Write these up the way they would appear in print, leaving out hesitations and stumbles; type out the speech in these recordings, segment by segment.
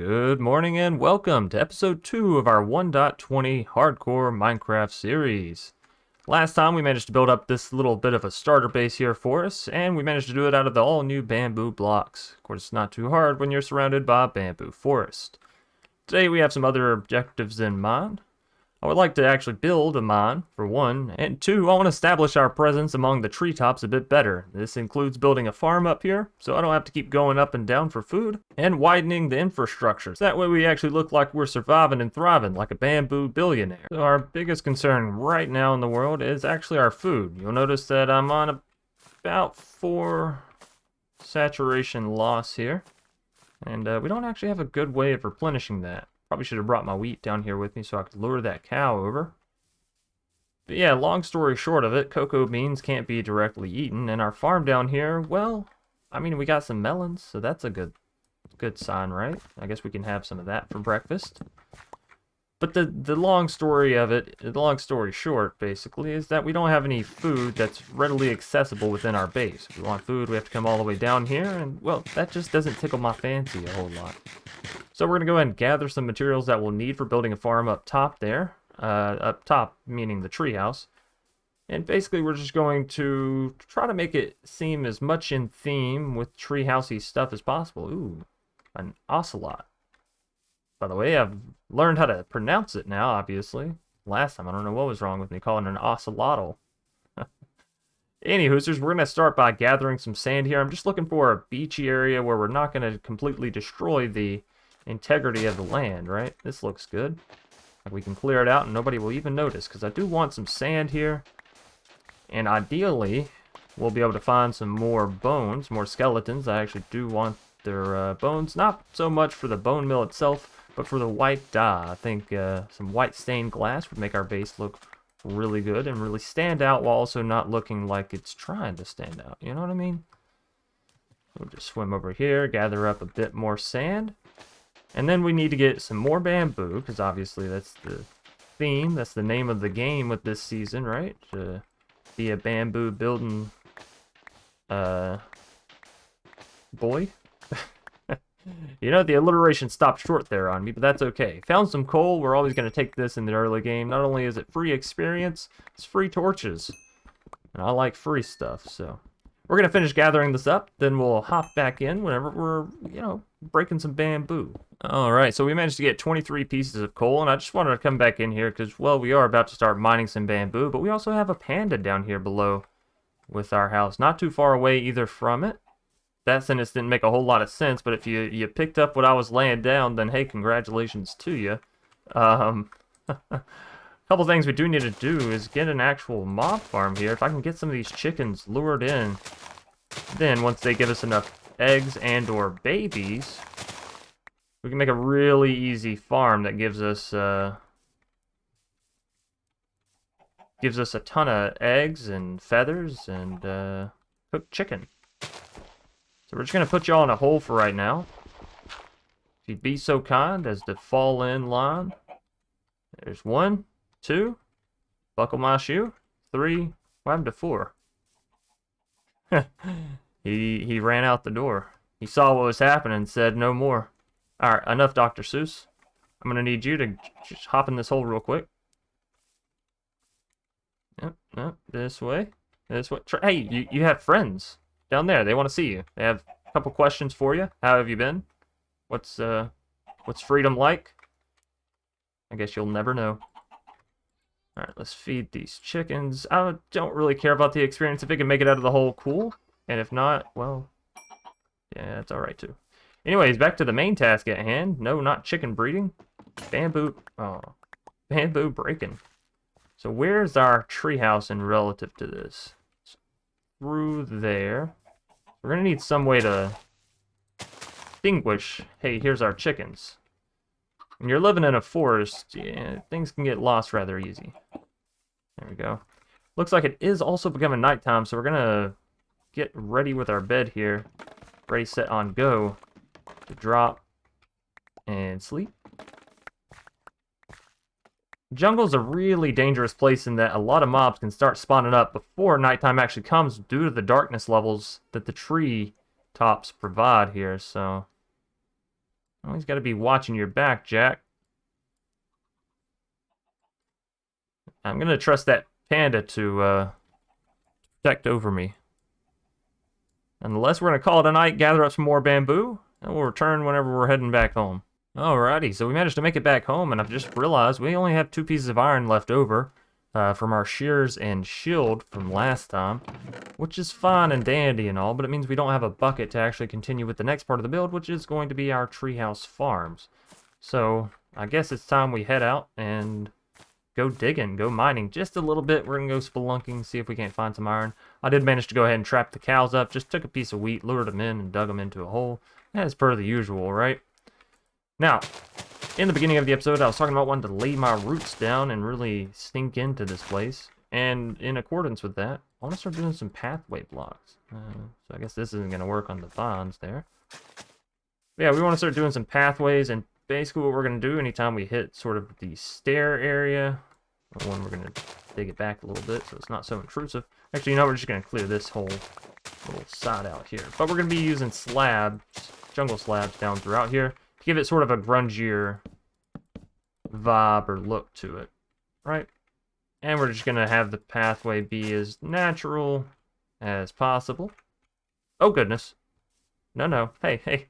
Good morning and welcome to episode 2 of our 1.20 hardcore Minecraft series. Last time we managed to build up this little bit of a starter base here for us, and we managed to do it out of the all new bamboo blocks. Of course, it's not too hard when you're surrounded by a bamboo forest. Today we have some other objectives in mind. I would like to actually build a mine, for one, and two, I want to establish our presence among the treetops a bit better. This includes building a farm up here, so I don't have to keep going up and down for food, and widening the infrastructure, so that way we actually look like we're surviving and thriving like a bamboo billionaire. So our biggest concern right now in the world is actually our food. You'll notice that I'm on about 4 saturation loss here, and we don't actually have a good way of replenishing that. Probably should have brought my wheat down here with me so I could lure that cow over. But yeah, long story short of it, cocoa beans can't be directly eaten, and our farm down here, well, I mean, we got some melons, so that's a good sign, right? I guess we can have some of that for breakfast. But the long story of it, the long story short, basically, is that we don't have any food that's readily accessible within our base. If we want food, we have to come all the way down here, and, well, that just doesn't tickle my fancy a whole lot. So we're going to go ahead and gather some materials that we'll need for building a farm up top there. Up top, meaning the treehouse. And basically, we're just going to try to make it seem as much in theme with treehousey stuff as possible. Ooh, an ocelot. By the way, I've learned how to pronounce it now, obviously. Last time, I don't know what was wrong with me calling it an ocelotl. Anywho, we're going to start by gathering some sand here. I'm just looking for a beachy area where we're not going to completely destroy the integrity of the land, right? This looks good. Like we can clear it out and nobody will even notice, because I do want some sand here. And ideally, we'll be able to find some more bones, more skeletons. I actually do want their bones, not so much for the bone mill itself, but for the white dye. I think some white stained glass would make our base look really good and really stand out while also not looking like it's trying to stand out. You know what I mean? We'll just swim over here, gather up a bit more sand. And then we need to get some more bamboo, because obviously that's the theme, that's the name of the game with this season, right? To be a bamboo building boy. You know, the alliteration stopped short there on me, but that's okay. Found some coal. We're always going to take this in the early game. Not only is it free experience, it's free torches. And I like free stuff, so we're going to finish gathering this up, then we'll hop back in whenever we're, you know, breaking some bamboo. Alright, so we managed to get 23 pieces of coal, and I just wanted to come back in here because, well, we are about to start mining some bamboo, but we also have a panda down here below with our house. Not too far away either from it. That sentence didn't make a whole lot of sense, but if you picked up what I was laying down, then hey, congratulations to you. A couple things we do need to do is get an actual mob farm here. If I can get some of these chickens lured in, then once they give us enough eggs and or babies, we can make a really easy farm that gives us a ton of eggs and feathers and cooked chicken. So we're just going to put y'all in a hole for right now. If you'd be so kind as to fall in line. There's 1, 2, buckle my shoe, 3, what happened to 4? He ran out the door. He saw what was happening and said no more. Alright, enough Dr. Seuss. I'm going to need you to just hop in this hole real quick. Yep, this way. This way. Hey, you have friends down there. They want to see you. They have a couple questions for you. How have you been? What's freedom like? I guess you'll never know. Alright, let's feed these chickens. I don't really care about the experience. If they can make it out of the hole, cool. And if not, well, yeah, it's alright too. Anyways, back to the main task at hand. No, not chicken breeding. Bamboo breaking. So where's our treehouse in relative to this? Through there. We're going to need some way to distinguish, hey, here's our chickens. When you're living in a forest, yeah, things can get lost rather easy. There we go. Looks like it is also becoming nighttime, so we're going to get ready with our bed here. Ready, set, on, go. To drop and sleep. Jungle's a really dangerous place in that a lot of mobs can start spawning up before nighttime actually comes due to the darkness levels that the tree tops provide here, so Always got to be watching your back, Jack. I'm going to trust that panda to protect over me. Unless we're going to call it a night, gather up some more bamboo, and we'll return whenever we're heading back home. Alrighty, so we managed to make it back home, and I've just realized we only have 2 pieces of iron left over from our shears and shield from last time, which is fine and dandy and all, but it means we don't have a bucket to actually continue with the next part of the build, which is going to be our treehouse farms. So I guess it's time we head out and go digging, go mining just a little bit. We're going to go spelunking, see if we can't find some iron. I did manage to go ahead and trap the cows up, just took a piece of wheat, lured them in, and dug them into a hole, as per the usual, right? Now, in the beginning of the episode, I was talking about wanting to lay my roots down and really sink into this place. And in accordance with that, I want to start doing some pathway blocks. So I guess this isn't going to work on the vines there. But yeah, we want to start doing some pathways, and basically what we're going to do anytime we hit sort of the stair area, when we're going to dig it back a little bit so it's not so intrusive. Actually, you know, we're just going to clear this whole little side out here. But we're going to be using slabs, jungle slabs down throughout here, to give it sort of a grungier vibe or look to it, right? And we're just going to have the pathway be as natural as possible. Oh, goodness. No. Hey,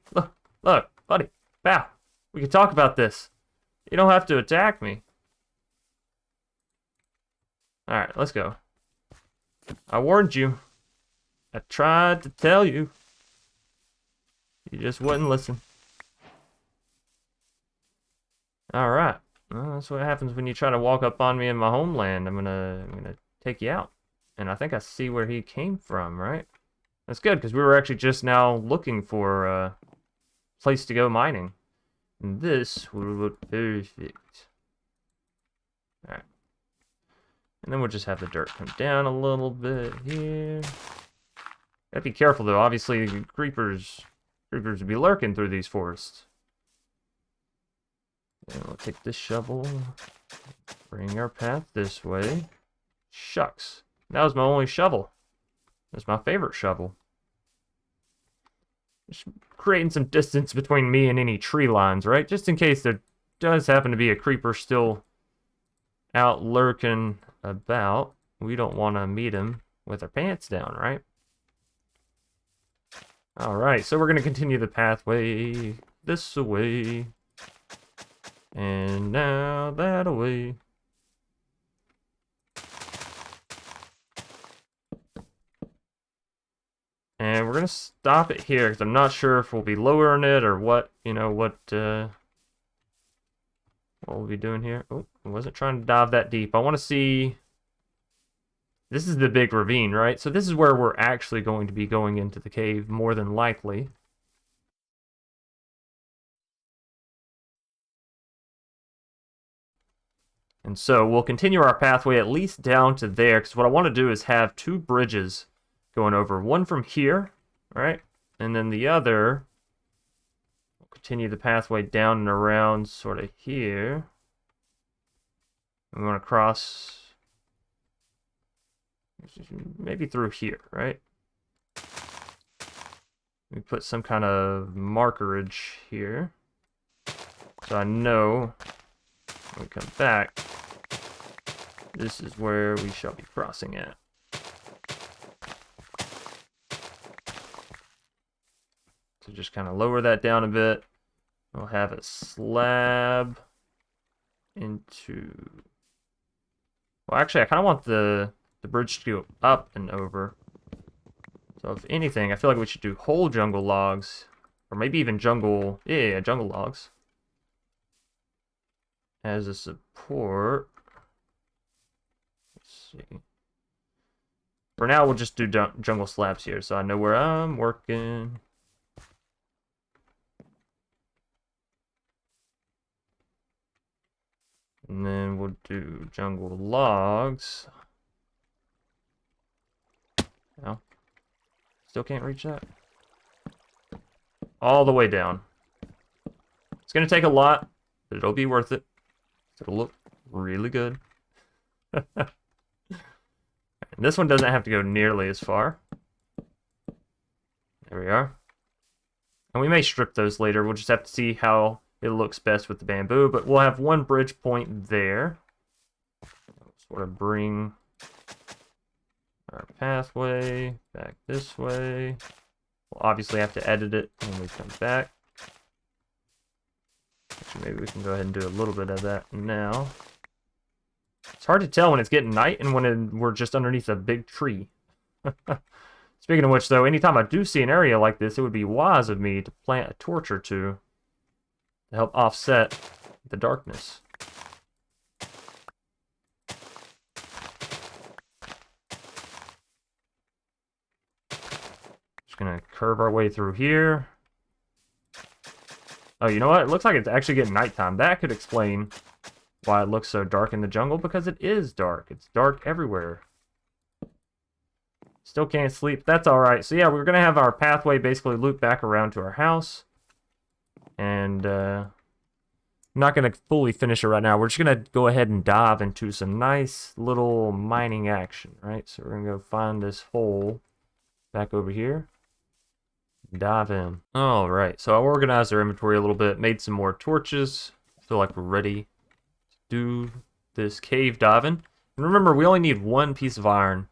look, buddy, bow. We can talk about this. You don't have to attack me. Alright, let's go. I warned you. I tried to tell you. You just wouldn't listen. Alright. Well, that's what happens when you try to walk up on me in my homeland. I'm gonna take you out. And I think I see where he came from, right? That's good, because we were actually just now looking for a place to go mining. And this will look perfect. Alright. And then we'll just have the dirt come down a little bit here. Gotta be careful, though. Obviously, creepers would be lurking through these forests. And we'll take this shovel, bring our path this way. Shucks. That was my only shovel. That's my favorite shovel. Just creating some distance between me and any tree lines, right? Just in case there does happen to be a creeper still out lurking about. We don't want to meet him with our pants down, right? Alright, so we're going to continue the pathway this way. And now that away. And we're going to stop it here, because I'm not sure if we'll be lowering it or what, you know, what we'll be doing here. Oh, I wasn't trying to dive that deep. I want to see... This is the big ravine, right? So this is where we're actually going to be going into the cave, more than likely. And so we'll continue our pathway at least down to there, because what I want to do is have 2 bridges going over. One from here, right? And then the other, we'll continue the pathway down and around sort of here. We want to cross maybe through here, right? We put some kind of markerage here, so I know when we come back, this is where we shall be crossing at. So just kind of lower that down a bit. We'll have a slab into... Well, actually, I kind of want the bridge to go up and over. So if anything, I feel like we should do whole jungle logs. Or maybe even jungle... Yeah, jungle logs. As a support. Let's see. For now, we'll just do jungle slabs here, so I know where I'm working. And then we'll do jungle logs. No. Still can't reach that. All the way down. It's going to take a lot, but it'll be worth it. It'll look really good. And this one doesn't have to go nearly as far. There we are. And we may strip those later. We'll just have to see how it looks best with the bamboo. But we'll have one bridge point there. Sort of bring our pathway back this way. We'll obviously have to edit it when we come back. Actually, maybe we can go ahead and do a little bit of that now. It's hard to tell when it's getting night and when we're just underneath a big tree. Speaking of which, though, anytime I do see an area like this, it would be wise of me to plant a torch or two to help offset the darkness. Just gonna curve our way through here. Oh, you know what? It looks like it's actually getting nighttime. That could explain why it looks so dark in the jungle, because it is dark. It's dark everywhere. Still can't sleep. That's alright. So yeah, we're going to have our pathway basically loop back around to our house. And I'm not going to fully finish it right now. We're just going to go ahead and dive into some nice little mining action, right? So we're going to go find this hole back over here. Dive in. Alright, so I organized our inventory a little bit, made some more torches. Feel like we're ready to do this cave diving. And remember, we only need one piece of iron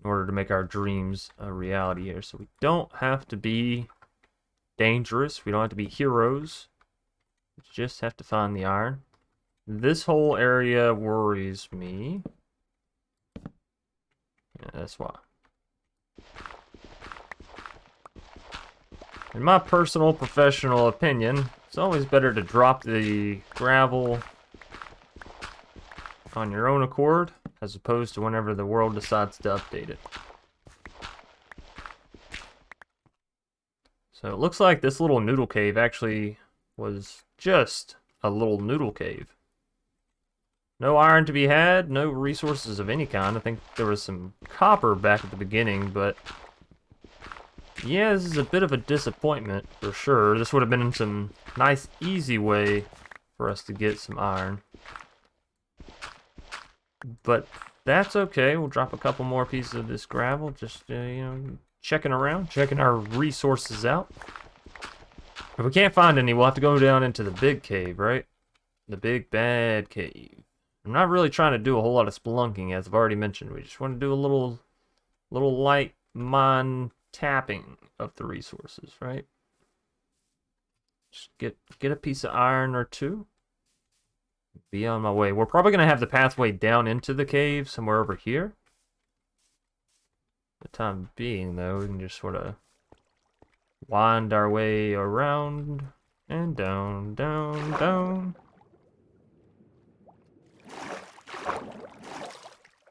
in order to make our dreams a reality here. So we don't have to be dangerous. We don't have to be heroes. We just have to find the iron. This whole area worries me. Yeah, that's why. In my personal professional opinion, it's always better to drop the gravel on your own accord, as opposed to whenever the world decides to update it. So it looks like this little noodle cave actually was just a little noodle cave. No iron to be had, no resources of any kind. I think there was some copper back at the beginning, but yeah, this is a bit of a disappointment for sure. This would have been some nice, easy way for us to get some iron. But that's okay. We'll drop a couple more pieces of this gravel. Just, you know, checking around, checking our resources out. If we can't find any, we'll have to go down into the big cave, right? The big bad cave. I'm not really trying to do a whole lot of spelunking, as I've already mentioned. We just want to do a little light mine tapping of the resources, right? Just get a piece of iron or two. Be on my way. We're probably going to have the pathway down into the cave somewhere over here. For the time being, though, we can just sort of wind our way around and down, down, down.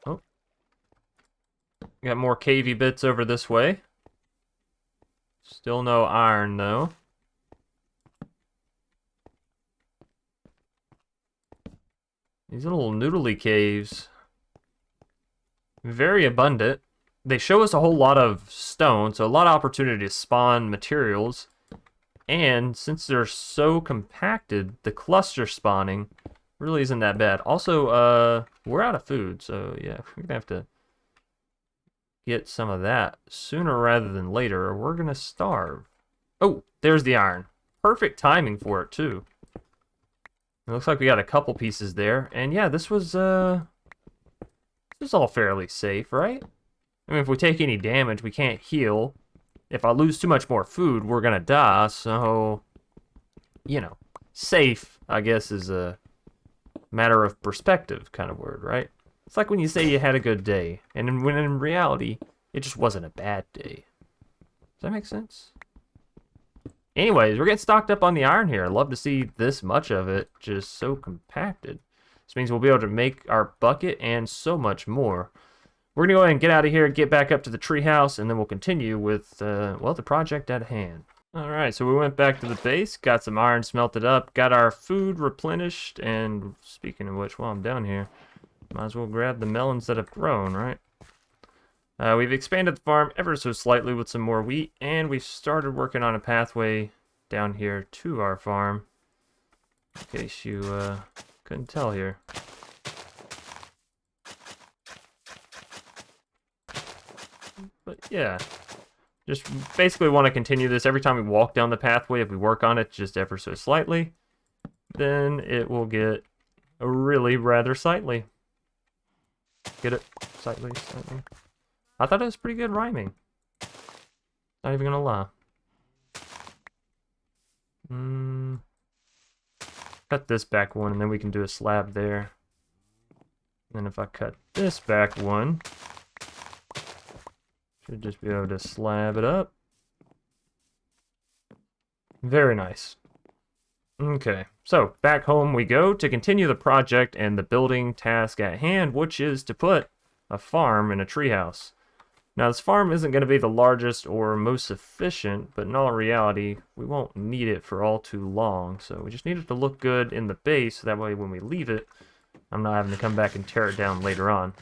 Oh. Got more cavey bits over this way. Still no iron, though. These little noodly caves, very abundant. They show us a whole lot of stone, so a lot of opportunity to spawn materials. And since they're so compacted, the cluster spawning really isn't that bad. Also, we're out of food, so yeah, we're gonna have to get some of that sooner rather than later, or we're gonna starve. Oh, there's the iron. Perfect timing for it, too. It looks like we got a couple pieces there. And yeah, this was all fairly safe, right? I mean, if we take any damage, we can't heal. If I lose too much more food, we're gonna die. So, you know, safe, I guess, is a matter of perspective kind of word, right? It's like when you say you had a good day, and when in reality, it just wasn't a bad day. Does that make sense? Anyways, we're getting stocked up on the iron here. I'd love to see this much of it just so compacted. This means we'll be able to make our bucket and so much more. We're going to go ahead and get out of here, get back up to the treehouse, and then we'll continue with, well, the project at hand. Alright, so we went back to the base, got some iron smelted up, got our food replenished, and speaking of which, while I'm down here, might as well grab the melons that have grown, right? We've expanded the farm ever so slightly with some more wheat, and we've started working on a pathway down here to our farm. In case you couldn't tell here. But yeah, Just basically want to continue this every time we walk down the pathway. If we work on it just ever so slightly, then it will get really rather sightly. Get it? Sightly, sightly. I thought it was pretty good rhyming. Not even gonna lie. Cut this back one, and then we can do a slab there. And if I cut this back one, should just be able to slab it up. Very nice. Okay, so back home we go to continue the project and the building task at hand, which is to put a farm in a treehouse. Now, this farm isn't going to be the largest or most efficient, but in all reality, we won't need it for all too long. So we just need it to look good in the base, so that way when we leave it, I'm not having to come back and tear it down later on.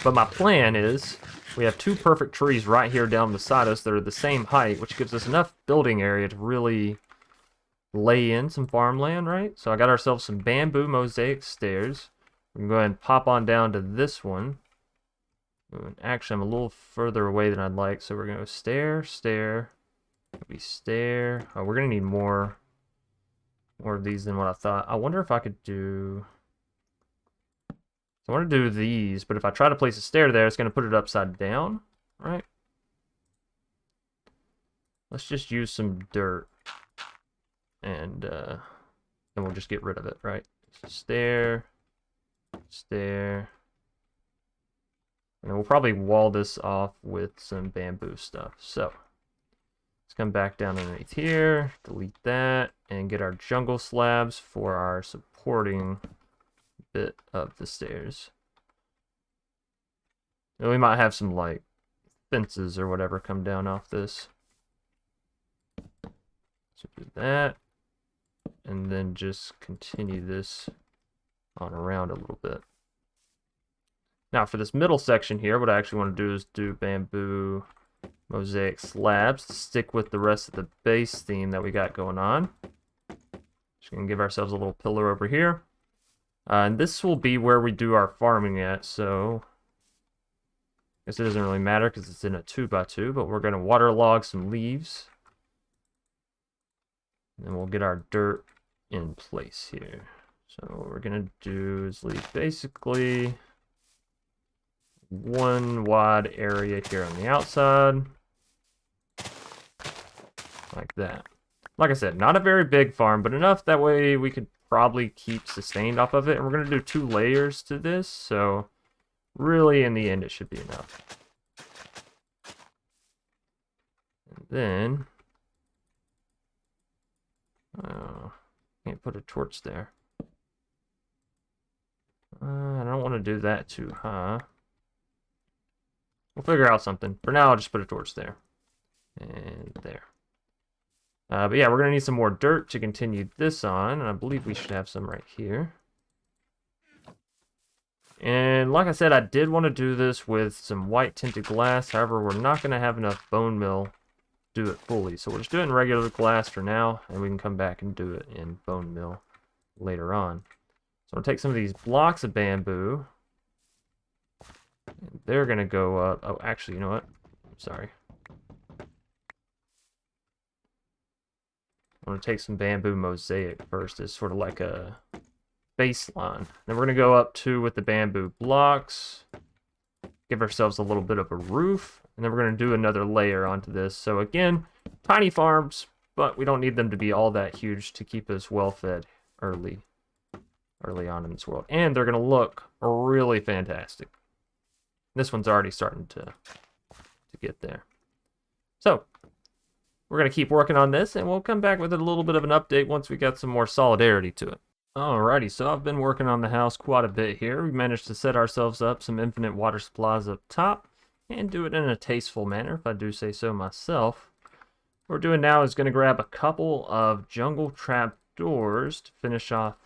But my plan is, we have two perfect trees right here down beside us that are the same height, which gives us enough building area to really lay in some farmland, right? So I got ourselves some bamboo mosaic stairs. We can go ahead and pop on down to this one. Actually, I'm a little further away than I'd like, so we're going to go stair, stair, maybe stair. Oh, we're going to need more of these than what I thought. I wonder if I could do... So I want to do these, but if I try to place a stair there, it's going to put it upside down, right? Let's just use some dirt, and then we'll just get rid of it, right? So stair, stair. And we'll probably wall this off with some bamboo stuff. So let's come back down underneath here, delete that, and get our jungle slabs for our supporting bit of the stairs. And we might have some like fences or whatever come down off this. So do that, and then just continue this on around a little bit. Now for this middle section here, what I actually want to do is do bamboo mosaic slabs to stick with the rest of the base theme that we got going on. Just going to give ourselves a little pillar over here. And this will be where we do our farming at, so I guess it doesn't really matter because it's in a 2x2, but we're going to waterlog some leaves. And then we'll get our dirt in place here. So what we're going to do is leave basically one wide area here on the outside, like that. Like I said, not a very big farm, but enough that way we could probably keep sustained off of it. And we're going to do 2 layers to this, so really in the end it should be enough. And then can't put a torch there. I don't want to do that too high. We'll figure out something. For now, I'll just put a torch there. And there. But yeah, we're going to need some more dirt to continue this on. And I believe we should have some right here. And like I said, I did want to do this with some white tinted glass. However, we're not going to have enough bone meal to do it fully. So we'll just do it in regular glass for now. And we can come back and do it in bone meal later on. So I'll take some of these blocks of bamboo. They're going to go up. Oh, actually, you know what? I'm sorry. I'm going to take some bamboo mosaic first as sort of like a baseline. Then we're going to go up 2 with the bamboo blocks. Give ourselves a little bit of a roof. And then we're going to do another layer onto this. So again, tiny farms, but we don't need them to be all that huge to keep us well fed early on in this world. And they're going to look really fantastic. This one's already starting to get there. So we're going to keep working on this, and we'll come back with a little bit of an update once we got some more solidarity to it. Alrighty, so I've been working on the house quite a bit here. We managed to set ourselves up some infinite water supplies up top, and do it in a tasteful manner, if I do say so myself. What we're doing now is going to grab a couple of jungle trap doors to finish off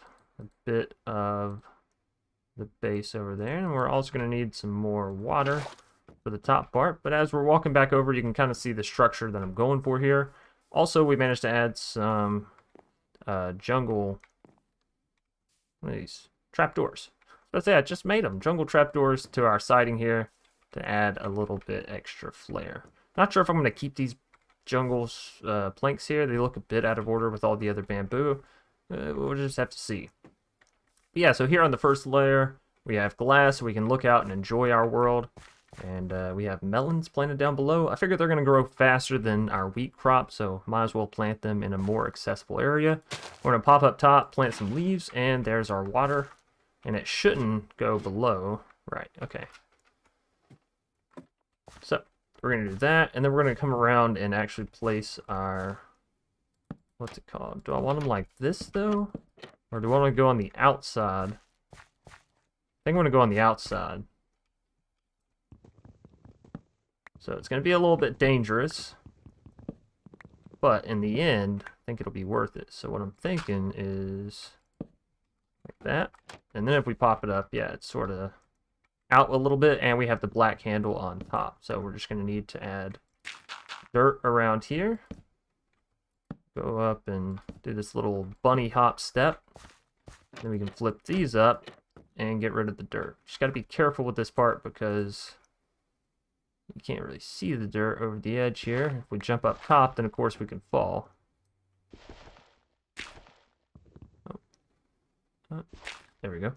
a bit of the base over there, and we're also going to need some more water for the top part. But as we're walking back over, you can kind of see the structure that I'm going for here. Also, we managed to add some jungle, what are these? Trapdoors. Let's say I just made them jungle trapdoors to our siding here to add a little bit extra flair. Not sure if I'm going to keep these jungle planks here. They look a bit out of order with all the other bamboo. We'll just have to see. But yeah, so here on the first layer, we have glass, so we can look out and enjoy our world. And we have melons planted down below. I figure they're going to grow faster than our wheat crop, so might as well plant them in a more accessible area. We're going to pop up top, plant some leaves, and there's our water. And it shouldn't go below. Right, okay. So, we're going to do that, and then we're going to come around and actually place our... What's it called? Do I want them like this, though? Or do I want to go on the outside? I think I'm going to go on the outside. So it's going to be a little bit dangerous, but in the end, I think it'll be worth it. So what I'm thinking is like that. And then if we pop it up, yeah, it's sort of out a little bit, and we have the black handle on top. So we're just going to need to add dirt around here. Go up and do this little bunny hop step. Then we can flip these up and get rid of the dirt. Just got to be careful with this part because you can't really see the dirt over the edge here. If we jump up top, then of course we can fall. Oh. There we go.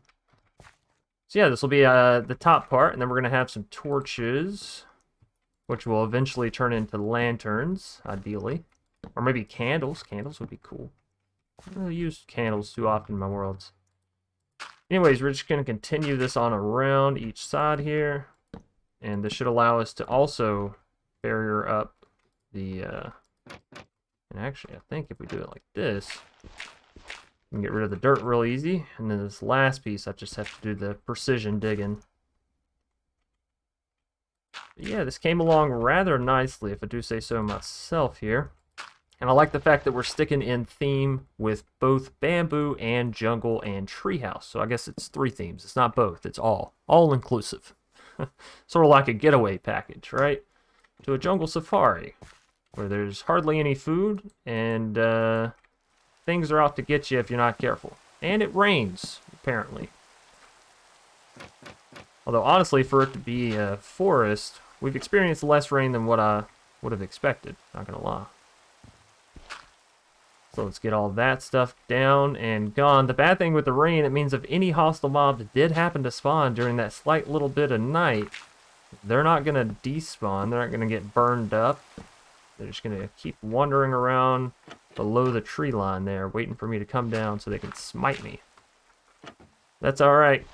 So yeah, this will be the top part, and then we're going to have some torches, which will eventually turn into lanterns, ideally. Or maybe candles. Candles would be cool. I don't really use candles too often in my worlds. Anyways, we're just going to continue this on around each side here. And this should allow us to also barrier up the, and actually, I think if we do it like this, we can get rid of the dirt real easy. And then this last piece, I just have to do the precision digging. But yeah, this came along rather nicely, if I do say so myself here. And I like the fact that we're sticking in theme with both bamboo and jungle and treehouse. So I guess it's 3 themes. It's not both, it's all inclusive. Sort of like a getaway package, right? To a jungle safari, where there's hardly any food, and things are out to get you if you're not careful. And it rains, apparently. Although, honestly, for it to be a forest, we've experienced less rain than what I would have expected, not gonna lie. So let's get all that stuff down and gone. The bad thing with the rain, it means if any hostile mob that did happen to spawn during that slight little bit of night, they're not going to despawn. They're not going to get burned up. They're just going to keep wandering around below the tree line there, waiting for me to come down so they can smite me. That's alright.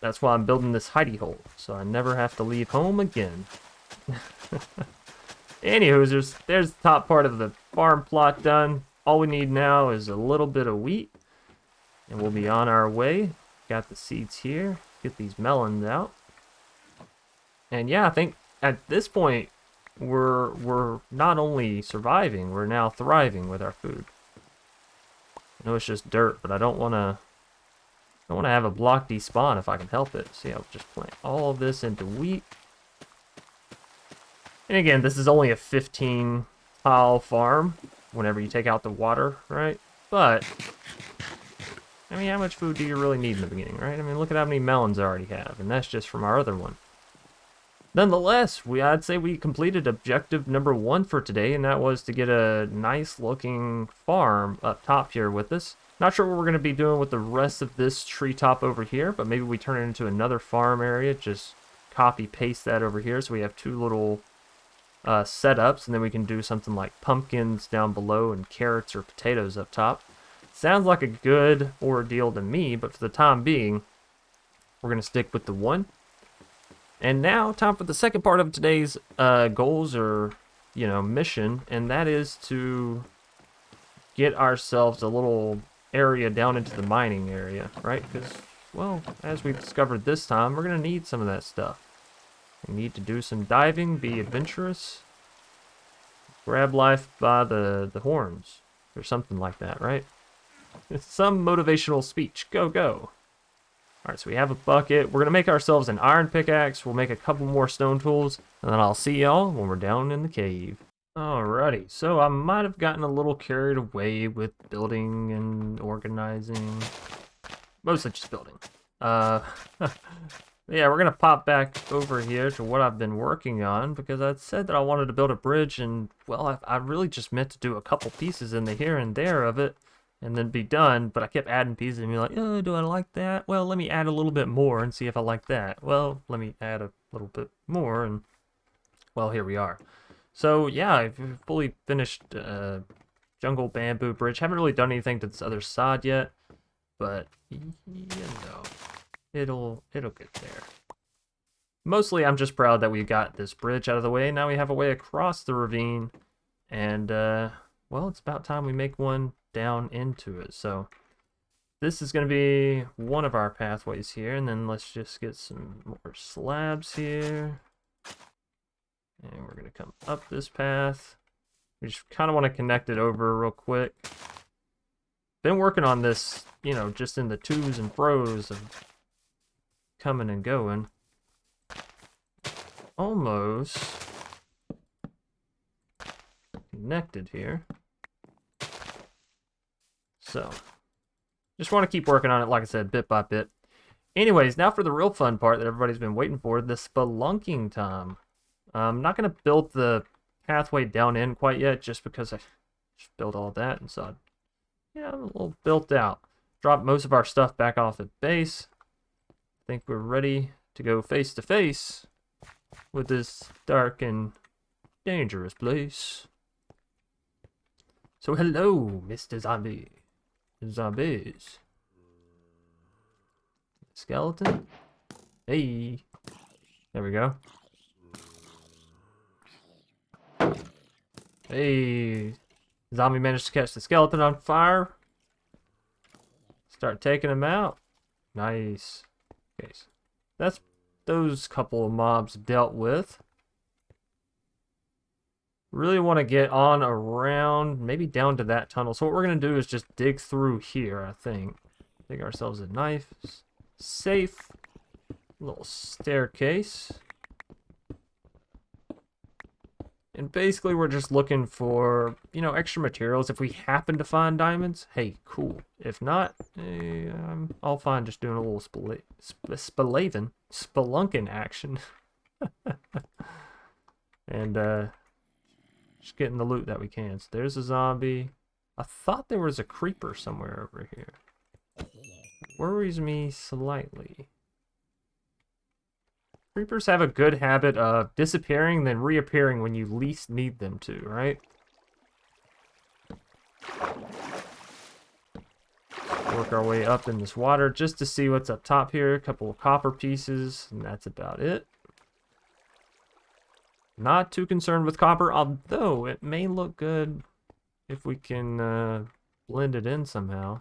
That's why I'm building this hidey hole, so I never have to leave home again. Anywho, there's the top part of the farm plot done. All we need now is a little bit of wheat, and we'll be on our way. Got the seeds here. Get these melons out. And yeah, I think at this point, we're not only surviving, we're now thriving with our food. I know it's just dirt, but I don't want to have a block despawn if I can help it. So yeah, I'll just plant all of this into wheat. And again, this is only a 15-tile farm. Whenever you take out the water, right? But, I mean, how much food do you really need in the beginning, right? I mean, look at how many melons I already have, and that's just from our other one. Nonetheless, I'd say we completed objective number 1 for today, and that was to get a nice-looking farm up top here with us. Not sure what we're going to be doing with the rest of this treetop over here, but maybe we turn it into another farm area, just copy-paste that over here, so we have 2 little setups, and then we can do something like pumpkins down below and carrots or potatoes up top. Sounds like a good ordeal to me, but for the time being, we're going to stick with the 1. And now, time for the second part of today's goals or, mission, and that is to get ourselves a little area down into the mining area, right? Because, well, as we've discovered this time, we're going to need some of that stuff. We need to do some diving, be adventurous, grab life by the horns, or something like that, right? It's some motivational speech. Go, go. Alright, so we have a bucket. We're going to make ourselves an iron pickaxe. We'll make a couple more stone tools, and then I'll see y'all when we're down in the cave. Alrighty, so I might have gotten a little carried away with building and organizing. Mostly just building. Yeah, we're gonna pop back over here to what I've been working on, because I said that I wanted to build a bridge, and well, I really just meant to do a couple pieces in the here and there of it and then be done, but I kept adding pieces and be like, oh, do I like that? Well, let me add a little bit more and see if I like that. Well, let me add a little bit more, and well, here we are. So yeah, I've fully finished jungle bamboo bridge. Haven't really done anything to this other side yet, but you know, it'll get there. Mostly, I'm just proud that we got this bridge out of the way. Now we have a way across the ravine, and well, it's about time we make one down into it. So this is going to be one of our pathways here, and then let's just get some more slabs here. And we're going to come up this path. We just kind of want to connect it over real quick. Been working on this, you know, just in the twos and fros of coming and going. Almost connected here. So, just want to keep working on it, like I said, bit by bit. Anyways, now for the real fun part that everybody's been waiting for, the spelunking time. I'm not going to build the pathway down in quite yet, just because I just built all that, and so yeah, I'm a little built out. Drop most of our stuff back off at base. I think we're ready to go face to face with this dark and dangerous place. So hello, Mr. Zombie. Zombies. Skeleton? Hey. There we go. Hey. Zombie managed to catch the skeleton on fire. Start taking him out. Nice. Okay, so that's those couple of mobs dealt with. Really want to get on around, maybe down to that tunnel. So what we're going to do is just dig through here, I think. Dig ourselves a knife. Safe. Little staircase. And basically we're just looking for, you know, extra materials. If we happen to find diamonds, hey, cool. If not, hey, I'll find just doing a little spelunking action. And just getting the loot that we can. So there's a zombie. I thought there was a creeper somewhere over here. Worries me slightly. Creepers have a good habit of disappearing, then reappearing when you least need them to, right? Work our way up in this water just to see what's up top here. A couple of copper pieces, and that's about it. Not too concerned with copper, although it may look good if we can blend it in somehow.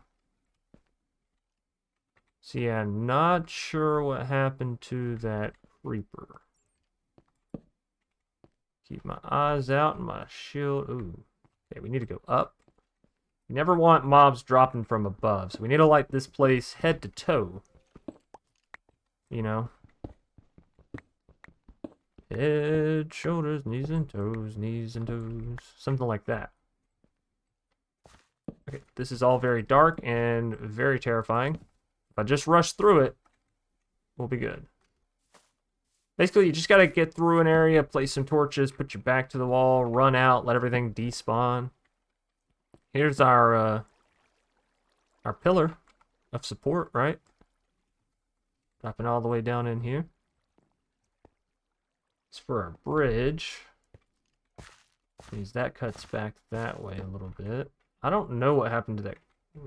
So yeah, not sure what happened to that creeper. Keep my eyes out and my shield. Ooh. Okay, we need to go up. You never want mobs dropping from above, so we need to light this place head to toe. You know? Head, shoulders, knees and toes, knees and toes. Something like that. Okay, this is all very dark and very terrifying. If I just rush through it, we'll be good. Basically, you just gotta get through an area, place some torches, put your back to the wall, run out, let everything despawn. Here's our pillar of support, right? Dropping all the way down in here. It's for our bridge. Because that cuts back that way a little bit. I don't know what happened to that.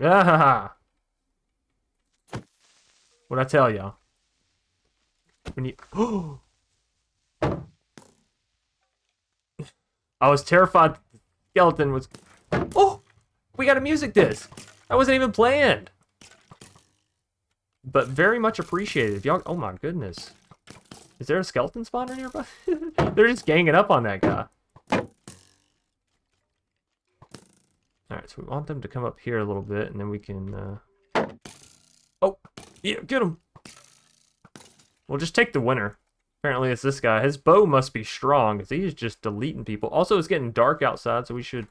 Ah! What'd I tell y'all? When you... Oh! I was terrified the skeleton was... Oh! We got a music disc! That wasn't even planned! But very much appreciated. If y'all... Oh my goodness. Is there a skeleton spawner nearby? They're just ganging up on that guy. Alright, so we want them to come up here a little bit, and then we can... Oh! Yeah, get him! We'll just take the winner. Apparently it's this guy. His bow must be strong, because he's just deleting people. Also, it's getting dark outside, so we should...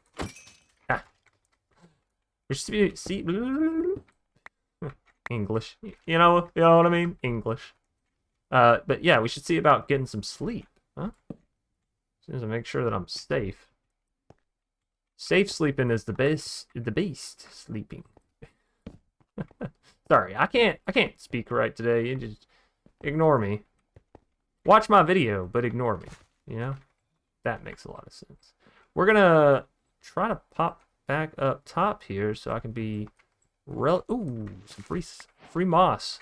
Ah. We should see... English. You know what I mean? English. But yeah, we should see about getting some sleep. Huh? As soon as I make sure that I'm safe. Safe sleeping is the beast sleeping. Sorry, I can't speak right today. You just ignore me. Watch my video, but ignore me. You know? That makes a lot of sense. We're gonna try to pop back up top here so I can be ooh, some free moss.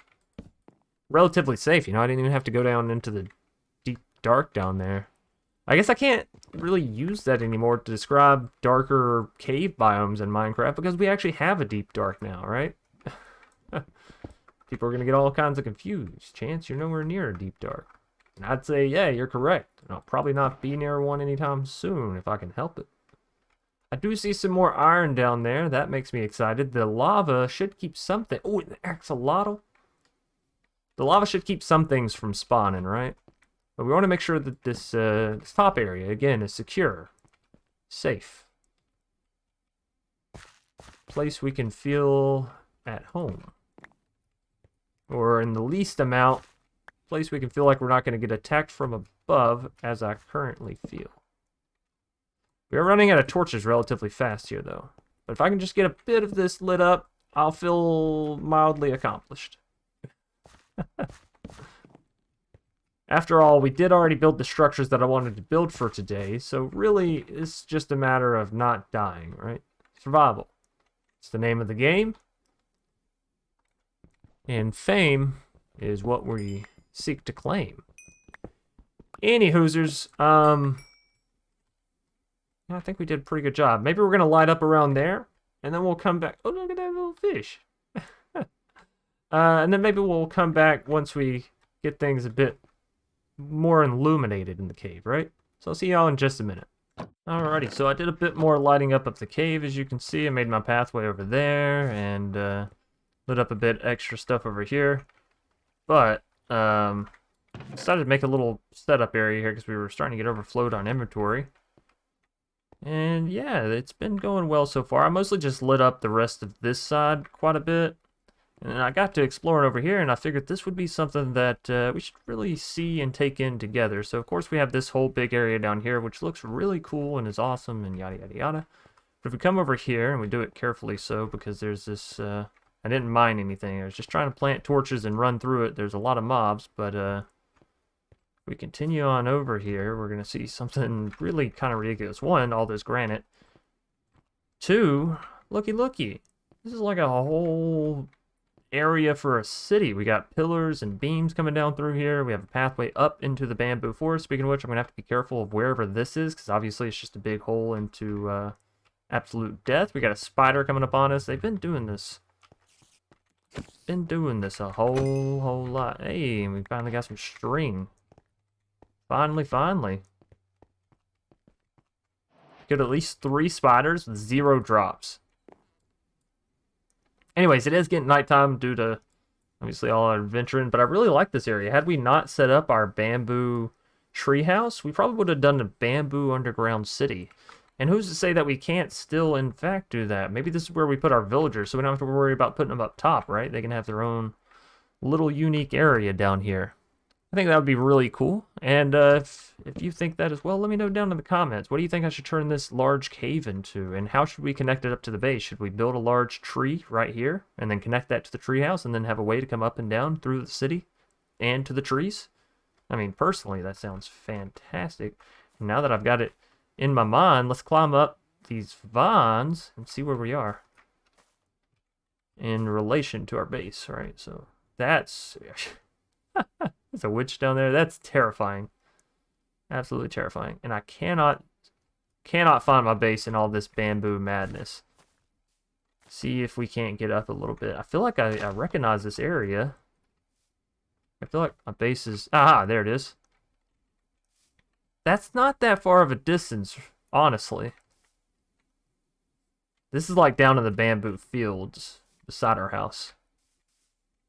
Relatively safe, you know, I didn't even have to go down into the deep dark down there. I guess I can't really use that anymore to describe darker cave biomes in Minecraft because we actually have a deep dark now, right? People are gonna get all kinds of confused. Chance, you're nowhere near a deep dark. And I'd say, yeah, you're correct. And I'll probably not be near one anytime soon if I can help it. I do see some more iron down there. That makes me excited. The lava should keep something. Oh, an axolotl. The lava should keep some things from spawning, right? But we want to make sure that this top area, again, is secure. Safe. Place we can feel at home. Or in the least amount, place we can feel like we're not going to get attacked from above, as I currently feel. We are running out of torches relatively fast here, though. But if I can just get a bit of this lit up, I'll feel mildly accomplished. After all, we did already build the structures that I wanted to build for today, so really, it's just a matter of not dying, right? Survival. It's the name of the game. And fame is what we seek to claim. Any hoosers, I think we did a pretty good job. Maybe we're going to light up around there, and then we'll come back. Oh, look at that little fish. And then maybe we'll come back once we get things a bit more illuminated in the cave, right? So I'll see y'all in just a minute. Alrighty, so I did a bit more lighting up of the cave, as you can see. I made my pathway over there, and lit up a bit extra stuff over here. But, decided to make a little setup area here because we were starting to get overflowed on inventory. And yeah, it's been going well so far. I mostly just lit up the rest of this side quite a bit. And I got to exploring over here, and I figured this would be something that we should really see and take in together. So, of course, we have this whole big area down here, which looks really cool and is awesome and yada, yada, yada. But if we come over here, and we do it carefully so, because there's this, I didn't mine anything. I was just trying to plant torches and run through it. There's a lot of mobs, but if we continue on over here, we're going to see something really kind of ridiculous. One, all this granite. Two, looky. This is like a whole area for a city. We got pillars and beams coming down through here. We have a pathway up into the bamboo forest. Speaking of which, I'm going to have to be careful of wherever this is, because obviously it's just a big hole into absolute death. We got a spider coming up on us. They've been doing this. A whole lot. Hey, we finally got some string. Finally. Get at least 3 spiders with 0 drops. Anyways, it is getting nighttime due to, obviously, all our adventuring, but I really like this area. Had we not set up our bamboo treehouse, we probably would have done a bamboo underground city. And who's to say that we can't still, in fact, do that? Maybe this is where we put our villagers, so we don't have to worry about putting them up top, right? They can have their own little unique area down here. I think that would be really cool. And if you think that as well, let me know down in the comments. What do you think I should turn this large cave into? And how should we connect it up to the base? Should we build a large tree right here and then connect that to the treehouse and then have a way to come up and down through the city and to the trees? I mean, personally, that sounds fantastic. And now that I've got it in my mind, let's climb up these vines and see where we are in relation to our base, right? So that's... There's a witch down there. That's terrifying. Absolutely terrifying. And I cannot find my base in all this bamboo madness. See if we can't get up a little bit. I feel like I recognize this area. I feel like my base is... Aha, there it is. That's not that far of a distance, honestly. This is like down in the bamboo fields beside our house.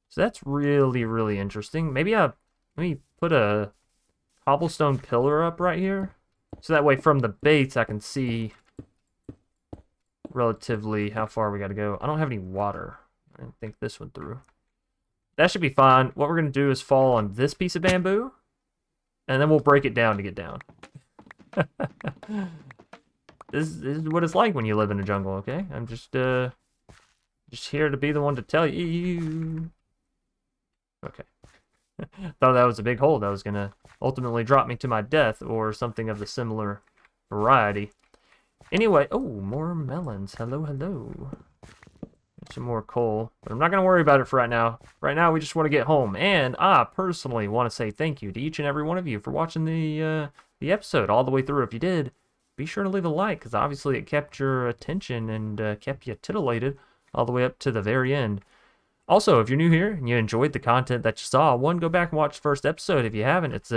So that's really interesting. Maybe let me put a cobblestone pillar up right here. So that way from the base I can see relatively how far we got to go. I don't have any water. I didn't think this one through. that should be fine. What we're going to do is fall on this piece of bamboo, and then we'll break it down to get down. This is what it's like when you live in a jungle, okay? I'm just here to be the one to tell you. Okay. Thought that was a big hole that was going to ultimately drop me to my death or something of the similar variety. Anyway, oh, more melons. Hello, hello. Some more coal, but I'm not going to worry about it for right now. Right now, we just want to get home, and I personally want to say thank you to each and every one of you for watching the episode all the way through. If you did, be sure to leave a like, because obviously it kept your attention and kept you titillated all the way up to the very end. Also, if you're new here and you enjoyed the content that you saw, go back and watch the first episode if you haven't. It's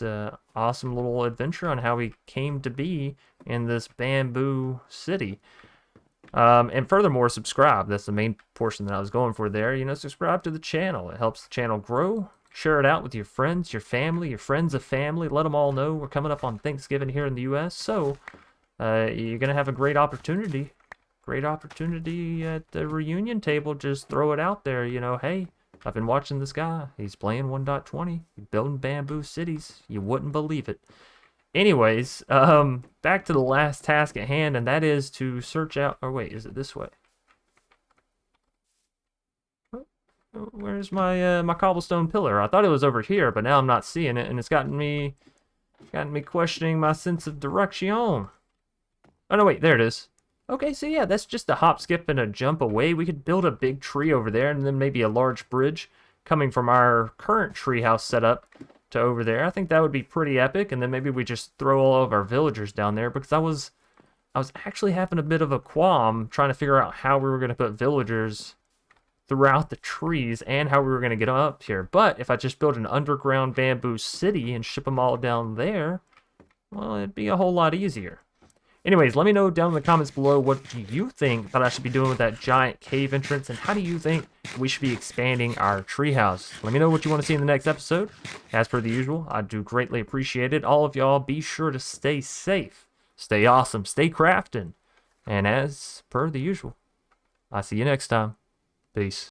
a awesome little adventure on how we came to be in this bamboo city. And furthermore, subscribe. That's the main portion that I was going for there. You know, subscribe to the channel. It helps the channel grow. Share it out with your friends, your family, your friends of family. Let them all know we're coming up on Thanksgiving here in the U.S. So you're going to have a great opportunity. Great opportunity at the reunion table. Just throw it out there. You know, hey, I've been watching this guy. He's playing 1.20. Building bamboo cities. You wouldn't believe it. Anyways, back to the last task at hand, and that is to search out... Oh, wait, is it this way? Where's my my cobblestone pillar? I thought it was over here, but now I'm not seeing it, and it's gotten me questioning my sense of direction. Oh, no, wait, there it is. Okay, so yeah, that's just a hop, skip, and a jump away. We could build a big tree over there, and then maybe a large bridge coming from our current treehouse setup to over there. I think that would be pretty epic, and then maybe we just throw all of our villagers down there, because I was actually having a bit of a qualm trying to figure out how we were going to put villagers throughout the trees and how we were going to get up here. But if I just build an underground bamboo city and ship them all down there, well, it'd be a whole lot easier. Anyways, let me know down in the comments below what do you think that I should be doing with that giant cave entrance, and how do you think we should be expanding our treehouse? Let me know what you want to see in the next episode. As per the usual, I do greatly appreciate it. All of y'all, be sure to stay safe, stay awesome, stay crafting, and as per the usual, I'll see you next time. Peace.